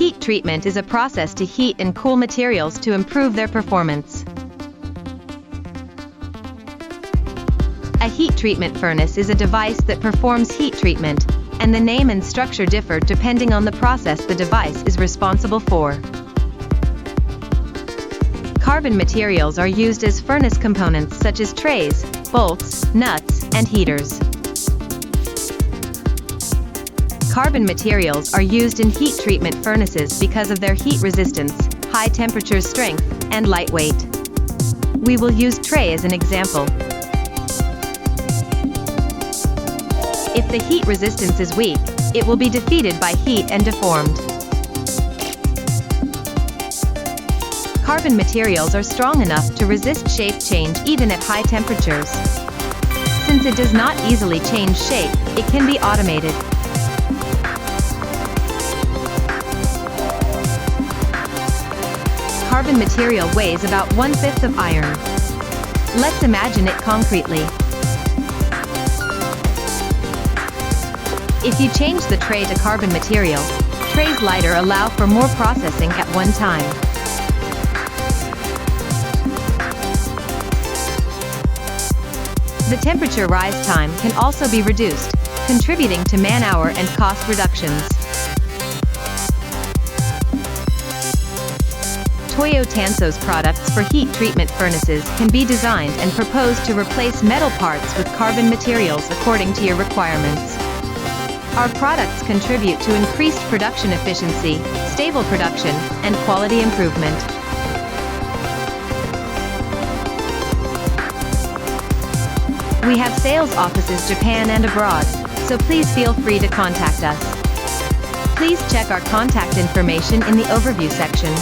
Heat treatment is a process to heat and cool materials to improve their performance. A heat treatment furnace is a device that performs heat treatment, and the name and structure differ depending on the process the device is responsible for. Carbon materials are used as furnace components such as trays, bolts, nuts, and heaters. Carbon materials are used in heat treatment furnaces because of their heat resistance, high temperature strength, and lightweight. We will use tray as an example. If the heat resistance is weak, it will be defeated by heat and deformed. Carbon materials are strong enough to resist shape change even at high temperatures. Since it does not easily change shape, it can be automated. Carbon material weighs about 1/5 of iron. Let's imagine it concretely. If you change the tray to carbon material, trays lighter allow for more processing at one time. The temperature rise time can also be reduced, contributing to man-hour and cost reductions. Toyo Tanso's products for heat treatment furnaces can be designed and proposed to replace metal parts with carbon materials according to your requirements. Our products contribute to increased production efficiency, stable production, and quality improvement. We have sales offices Japan and abroad, so please feel free to contact us. Please check our contact information in the overview section.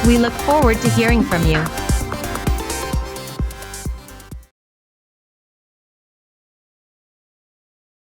We look forward to hearing from you.